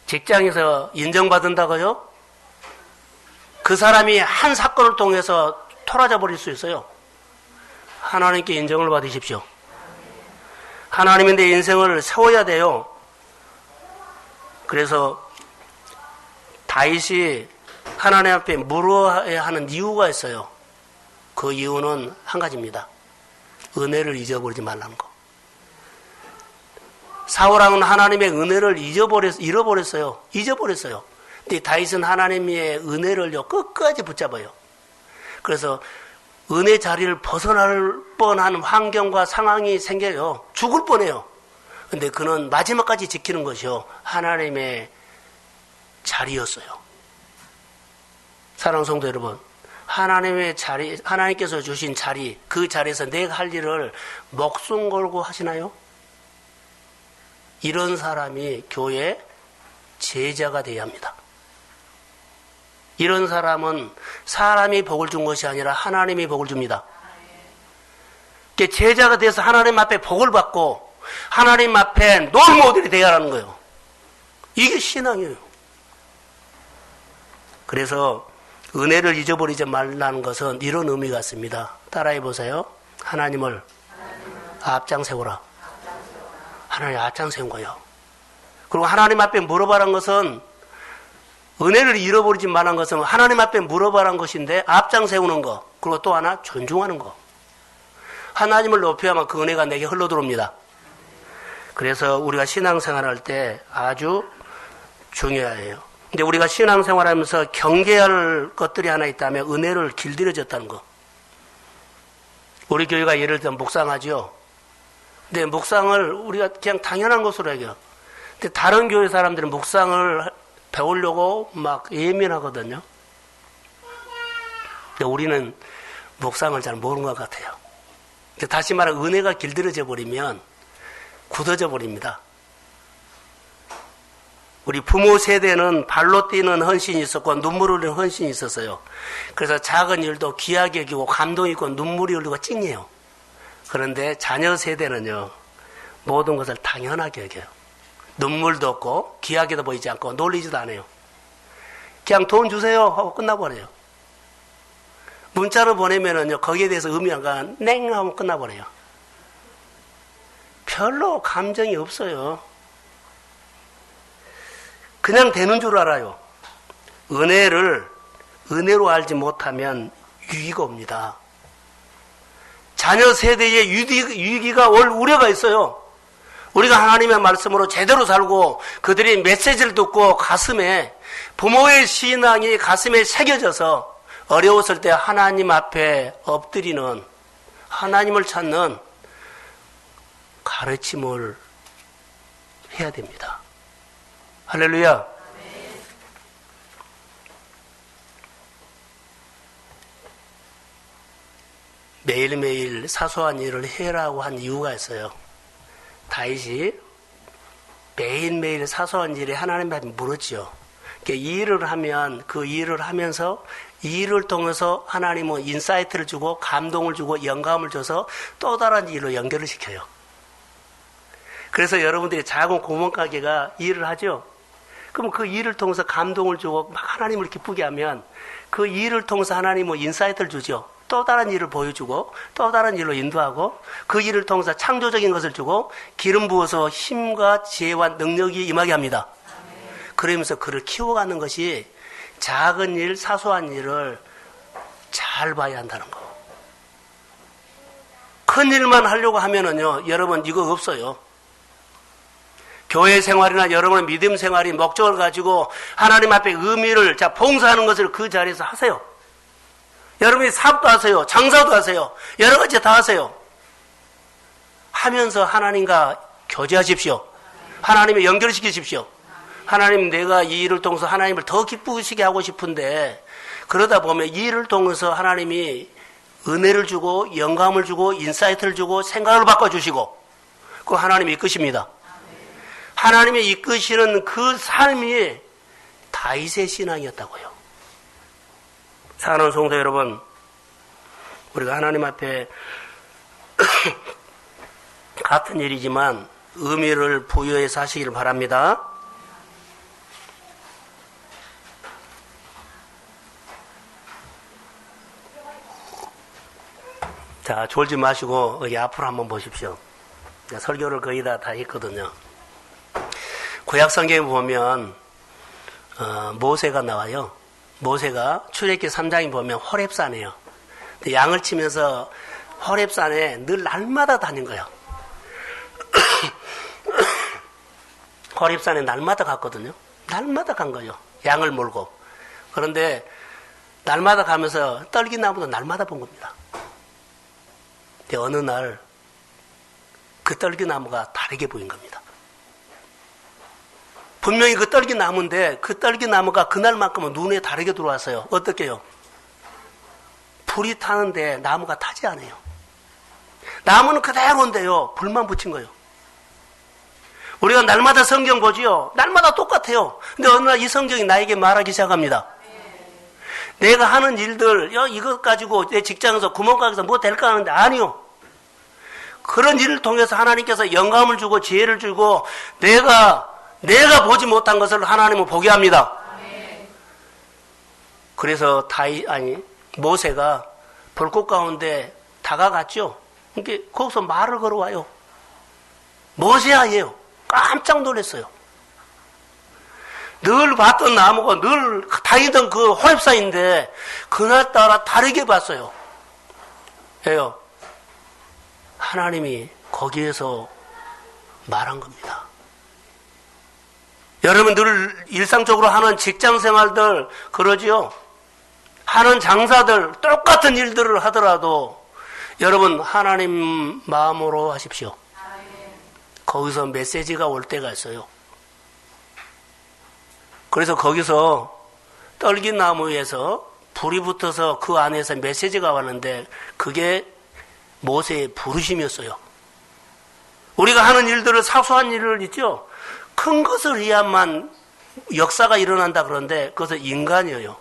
직장에서 인정받는다고요? 그 사람이 한 사건을 통해서 토라져 버릴 수 있어요. 하나님께 인정을 받으십시오. 하나님이 내 인생을 세워야 돼요. 그래서 다윗이 하나님 앞에 물어야 하는 이유가 있어요. 그 이유는 한 가지입니다. 은혜를 잊어버리지 말라는 거. 사울왕은 하나님의 은혜를 잃어버렸어요. 잊어버렸어요. 근데 다윗은 하나님의 은혜를요 끝까지 붙잡아요. 그래서 은혜 자리를 벗어날 뻔한 환경과 상황이 생겨요. 죽을 뻔해요. 근데 그는 마지막까지 지키는 것이요 하나님의 자리였어요. 사랑하는 성도 여러분, 하나님의 자리, 하나님께서 주신 자리, 그 자리에서 내가 할 일을 목숨 걸고 하시나요? 이런 사람이 교회 제자가 되어야 합니다. 이런 사람은 사람이 복을 준 것이 아니라 하나님이 복을 줍니다. 제자가 돼서 하나님 앞에 복을 받고 하나님 앞에 롤모델이 되어야 하는 거예요. 이게 신앙이에요. 그래서 은혜를 잊어버리지 말라는 것은 이런 의미가 있습니다. 따라해 보세요. 하나님을 앞장 세우라. 하나님 앞장 세운 거예요. 그리고 하나님 앞에 물어봐라는 것은 은혜를 잃어버리지 말라는 것은 하나님 앞에 물어봐라는 것인데 앞장 세우는 거. 그리고 또 하나 존중하는 거. 하나님을 높여야만 그 은혜가 내게 흘러들어옵니다. 그래서 우리가 신앙생활할 때 아주 중요해요. 근데 우리가 신앙생활하면서 경계할 것들이 하나 있다면 은혜를 길들여졌다는 거. 우리 교회가 예를 들면 묵상하죠. 근데 묵상을 우리가 그냥 당연한 것으로 해요. 근데 다른 교회 사람들은 묵상을 배우려고 막 예민하거든요. 근데 우리는 묵상을 잘 모르는 것 같아요. 다시 말해 은혜가 길들여져 버리면 굳어져 버립니다. 우리 부모 세대는 발로 뛰는 헌신이 있었고 눈물 흘리는 헌신이 있었어요. 그래서 작은 일도 귀하게 여기고 감동이 있고 눈물이 흘리고 찡해요. 그런데 자녀 세대는요, 모든 것을 당연하게 여겨요. 눈물도 없고 귀하게도 보이지 않고 놀리지도 않아요. 그냥 돈 주세요 하고 끝나버려요. 문자로 보내면은요, 거기에 대해서 의미가 냉 하면 끝나버려요. 별로 감정이 없어요. 그냥 되는 줄 알아요. 은혜를 은혜로 알지 못하면 위기가 옵니다. 자녀 세대에 위기가 올 우려가 있어요. 우리가 하나님의 말씀으로 제대로 살고 그들이 메시지를 듣고 가슴에 부모의 신앙이 가슴에 새겨져서 어려웠을 때 하나님 앞에 엎드리는 하나님을 찾는 가르침을 해야 됩니다. 할렐루야. 매일매일 사소한 일을 해라고 한 이유가 있어요. 다윗이 매일매일 사소한 일에 하나님한테 물었죠. 이 일을 하면 그 일을 하면서 이 일을 통해서 하나님은 인사이트를 주고 감동을 주고 영감을 줘서 또 다른 일로 연결을 시켜요. 그래서 여러분들이 작은 구멍가게가 일을 하죠. 그럼 그 일을 통해서 감동을 주고 막 하나님을 기쁘게 하면 그 일을 통해서 하나님은 인사이트를 주죠. 또 다른 일을 보여주고 또 다른 일로 인도하고 그 일을 통해서 창조적인 것을 주고 기름 부어서 힘과 지혜와 능력이 임하게 합니다. 그러면서 그를 키워가는 것이 작은 일, 사소한 일을 잘 봐야 한다는 거. 큰 일만 하려고 하면은요, 여러분 이거 없어요. 교회 생활이나 여러분의 믿음 생활이 목적을 가지고 하나님 앞에 의미를 봉사하는 것을 그 자리에서 하세요. 여러분이 사업도 하세요. 장사도 하세요. 여러 가지 다 하세요. 하면서 하나님과 교제하십시오. 하나님을 연결시키십시오. 하나님, 내가 이 일을 통해서 하나님을 더 기쁘시게 하고 싶은데 그러다 보면 이 일을 통해서 하나님이 은혜를 주고 영감을 주고 인사이트를 주고 생각을 바꿔주시고 그 하나님이 이끄십니다. 하나님이 이끄시는 그 삶이 다윗의 신앙이었다고요. 사랑하는 성도 여러분, 우리가 하나님 앞에 같은 일이지만 의미를 부여해서 하시기를 바랍니다. 자, 졸지 마시고 여기 앞으로 한번 보십시오. 설교를 거의 다 했거든요. 구약 성경에 보면 모세가 나와요. 모세가 출애굽기 3장에 보면 호렙산이에요. 양을 치면서 호렙산에 늘 날마다 다닌 거예요. 호렙산에 날마다 갔거든요. 날마다 간 거예요. 양을 몰고. 그런데 날마다 가면서 떨기나무도 날마다 본 겁니다. 근데 어느 날 그 떨기나무가 다르게 보인 겁니다. 분명히 그 떨기나무인데 그 떨기나무가 그날만큼은 눈에 다르게 들어왔어요. 어떻게요? 불이 타는데 나무가 타지 않아요. 나무는 그대로인데요. 불만 붙인 거예요. 우리가 날마다 성경 보지요. 날마다 똑같아요. 근데 어느 날 이 성경이 나에게 말하기 시작합니다. 내가 하는 일들, 이것 가지고 내 직장에서 구멍가게에서 뭐 될까 하는데 아니요. 그런 일을 통해서 하나님께서 영감을 주고 지혜를 주고 내가 보지 못한 것을 하나님은 보게 합니다. 그래서 모세가 불꽃 가운데 다가갔죠. 그러니까 거기서 말을 걸어와요. 모세야예요. 깜짝 놀랐어요. 늘 봤던 나무가 늘 다니던 그 호렙산인데 그날따라 다르게 봤어요. 왜요? 하나님이 거기에서 말한 겁니다. 여러분 늘 일상적으로 하는 직장 생활들 그러지요? 하는 장사들 똑같은 일들을 하더라도 여러분 하나님 마음으로 하십시오. 거기서 메시지가 올 때가 있어요. 그래서 거기서 떨기나무에서 불이 붙어서 그 안에서 메시지가 왔는데 그게 모세의 부르심이었어요. 우리가 하는 일들을 사소한 일을 있죠. 큰 것을 위한만 역사가 일어난다 그런데 그것은 인간이에요.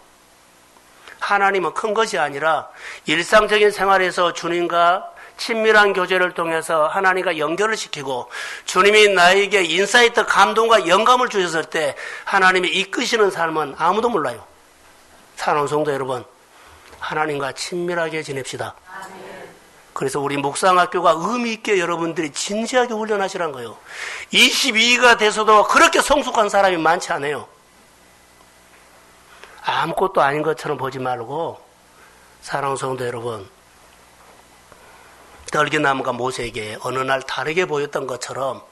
하나님은 큰 것이 아니라 일상적인 생활에서 주님과 친밀한 교제를 통해서 하나님과 연결을 시키고 주님이 나에게 인사이트 감동과 영감을 주셨을 때 하나님이 이끄시는 삶은 아무도 몰라요. 사랑하는 성도 여러분, 하나님과 친밀하게 지냅시다. 그래서 우리 묵상학교가 의미 있게 여러분들이 진지하게 훈련하시라는 거예요. 22기가 돼서도 그렇게 성숙한 사람이 많지 않아요. 아무것도 아닌 것처럼 보지 말고 사랑하는 성도 여러분, 떨기나무가 모세에게 어느 날 다르게 보였던 것처럼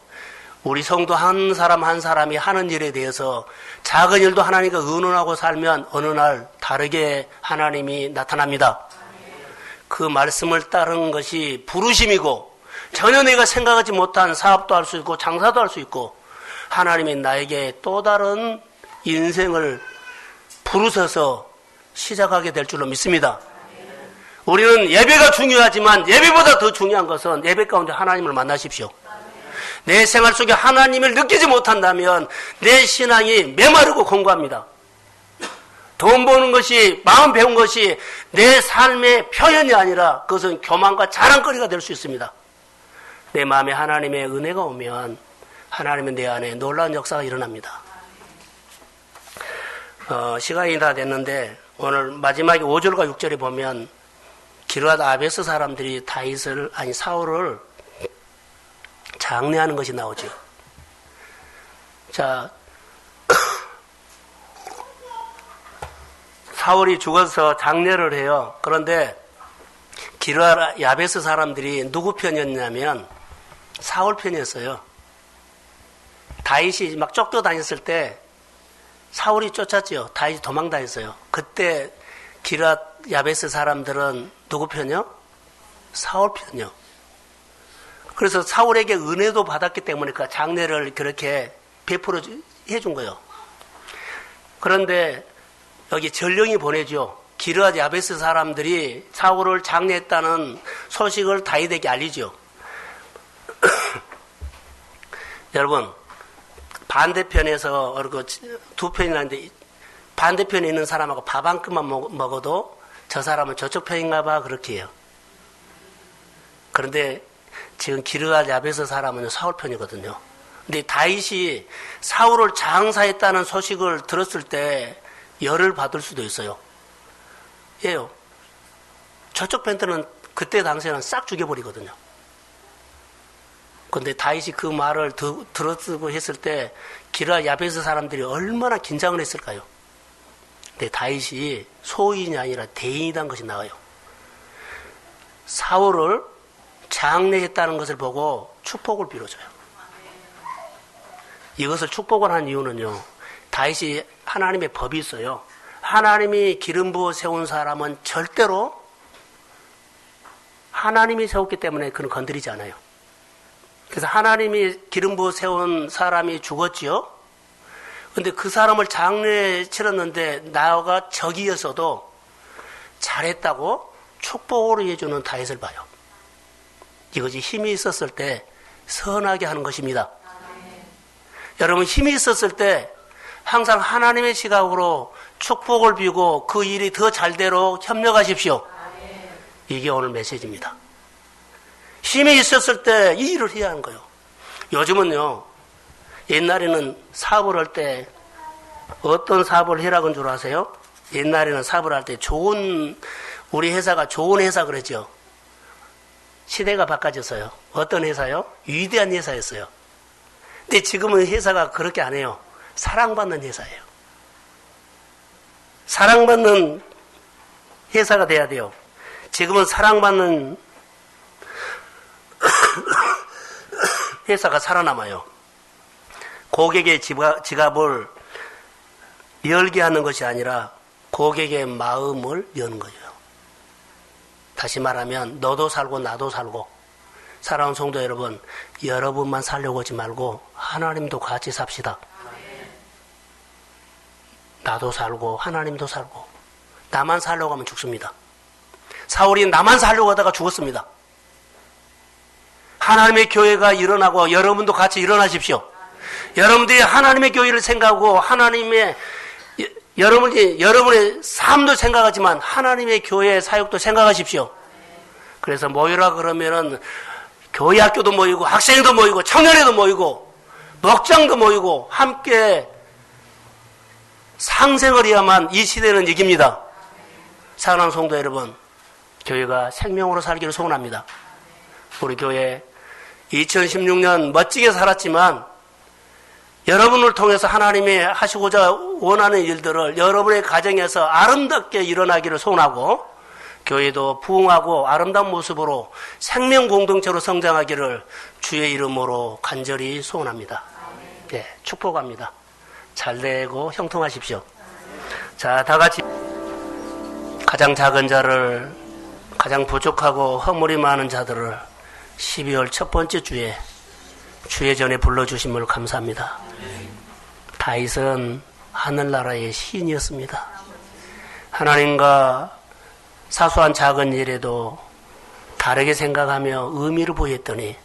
우리 성도 한 사람 한 사람이 하는 일에 대해서 작은 일도 하나님과 의논하고 살면 어느 날 다르게 하나님이 나타납니다. 그 말씀을 따르는 것이 부르심이고 전혀 내가 생각하지 못한 사업도 할 수 있고 장사도 할 수 있고 하나님이 나에게 또 다른 인생을 부르셔서 시작하게 될 줄로 믿습니다. 우리는 예배가 중요하지만 예배보다 더 중요한 것은 예배 가운데 하나님을 만나십시오. 내 생활 속에 하나님을 느끼지 못한다면 내 신앙이 메마르고 공고합니다. 돈 버는 것이, 마음 배운 것이 내 삶의 표현이 아니라 그것은 교만과 자랑거리가 될 수 있습니다. 내 마음에 하나님의 은혜가 오면 하나님은 내 안에 놀라운 역사가 일어납니다. 시간이 다 됐는데 오늘 마지막에 5절과 6절에 보면 기르앗 아베스 사람들이 사울을 장례하는 것이 나오죠. 자, 사울이 죽어서 장례를 해요. 그런데 기르앗 야베스 사람들이 누구 편이었냐면 사울 편이었어요. 다윗이 막 쫓겨다녔을 때 사울이 쫓았지요. 다윗이 도망다녔어요. 그때 기르앗 야베스 사람들은 누구 편이요? 사울 편이요. 그래서 사울에게 은혜도 받았기 때문에 장례를 그렇게 베풀어 해준 거예요. 그런데 여기 전령이 보내죠. 기르앗 야베스 사람들이 사울을 장례했다는 소식을 다윗에게 알리죠. 여러분, 반대편에서 두 편이라는데 반대편에 있는 사람하고 밥 한 끗만 먹어도 저 사람은 저쪽 편인가 봐 그렇게 해요. 그런데 지금 기르앗 야베스 사람은 사울 편이거든요. 근데 다윗이 사울을 장사했다는 소식을 들었을 때 열을 받을 수도 있어요. 예요. 저쪽 팬들은 그때 당시에는 싹 죽여버리거든요. 그런데 다윗이 그 말을 들었고 했을 때 기르앗 야베스 사람들이 얼마나 긴장을 했을까요? 근데 다윗이 소인이 아니라 대인이란 것이 나와요. 사울을 장례했다는 것을 보고 축복을 빌어줘요. 이것을 축복을 한 이유는요. 다윗이 하나님의 법이 있어요. 하나님이 기름 부어 세운 사람은 절대로 하나님이 세웠기 때문에 그는 건드리지 않아요. 그래서 하나님이 기름 부어 세운 사람이 죽었지요. 근데 그 사람을 장례에 치렀는데 나가 적이었어도 잘했다고 축복으로 해주는 다윗을 봐요. 이것이 힘이 있었을 때 선하게 하는 것입니다. 여러분 힘이 있었을 때 항상 하나님의 시각으로 축복을 비고 그 일이 더 잘대로 협력하십시오. 이게 오늘 메시지입니다. 힘이 있었을 때 이 일을 해야 하는 거예요. 요즘은요, 옛날에는 사업을 할 때 어떤 사업을 해라는 줄 아세요? 옛날에는 사업을 할 때 우리 회사가 좋은 회사 그랬죠. 시대가 바꿔졌어요. 어떤 회사요? 위대한 회사였어요. 근데 지금은 회사가 그렇게 안 해요. 사랑받는 회사예요. 사랑받는 회사가 돼야 돼요. 지금은 사랑받는 회사가 살아남아요. 고객의 지갑을 열게 하는 것이 아니라 고객의 마음을 여는 거예요. 다시 말하면 너도 살고 나도 살고, 사랑하는 성도 여러분, 여러분만 살려고 하지 말고 하나님도 같이 삽시다. 나도 살고 하나님도 살고. 나만 살려고 하면 죽습니다. 사울이 나만 살려고 하다가 죽었습니다. 하나님의 교회가 일어나고 여러분도 같이 일어나십시오. 여러분들이 하나님의 교회를 생각하고 여러분의 삶도 생각하지만 하나님의 교회의 사역도 생각하십시오. 그래서 모이라 그러면은 교회 학교도 모이고 학생도 모이고 청년회도 모이고 목장도 모이고 함께 상생을 해야만 이 시대는 이깁니다. 사랑하는 성도 여러분, 교회가 생명으로 살기를 소원합니다. 우리 교회 2016년 멋지게 살았지만 여러분을 통해서 하나님이 하시고자 원하는 일들을 여러분의 가정에서 아름답게 일어나기를 소원하고, 교회도 부흥하고 아름다운 모습으로 생명 공동체로 성장하기를 주의 이름으로 간절히 소원합니다. 네, 축복합니다. 잘되고 형통하십시오. 자, 다 같이 가장 작은 자를, 가장 부족하고 허물이 많은 자들을 12월 첫 번째 주에 주의 전에 불러주심을 감사합니다. 다윗은 하늘나라의 시인이었습니다. 하나님과 사소한 작은 일에도 다르게 생각하며 의미를 부여했더니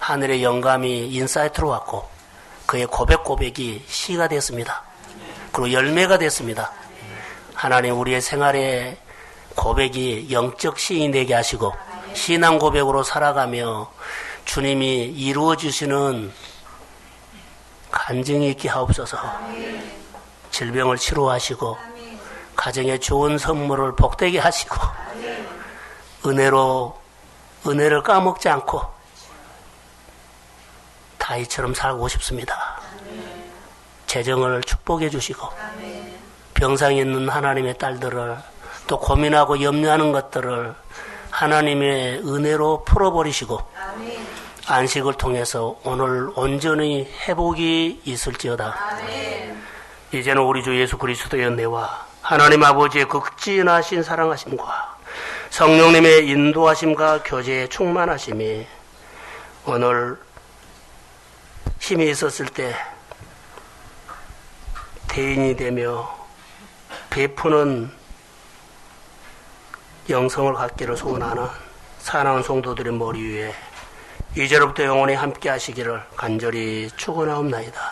하늘의 영감이 인사이트로 왔고 그의 고백이 시가 됐습니다. 그리고 열매가 됐습니다. 하나님, 우리의 생활에 고백이 영적 시인이 되게 하시고 신앙 고백으로 살아가며 주님이 이루어 주시는 간증이 있게 하옵소서. 질병을 치료하시고 가정에 좋은 선물을 복되게 하시고 은혜를 까먹지 않고 다윗처럼 살고 싶습니다. 재정을 축복해 주시고 병상에 있는 하나님의 딸들을, 또 고민하고 염려하는 것들을 하나님의 은혜로 풀어버리시고 안식을 통해서 오늘 온전히 회복이 있을지어다. 이제는 우리 주 예수 그리스도의 은혜와 하나님 아버지의 극진하신 사랑하심과 성령님의 인도하심과 교제의 충만하심이 오늘 힘이 있었을 때 대인이 되며 베푸는 영성을 갖기를 소원하는 사랑하는 성도들의 머리 위에 이제로부터 영원히 함께 하시기를 간절히 축원하옵나이다.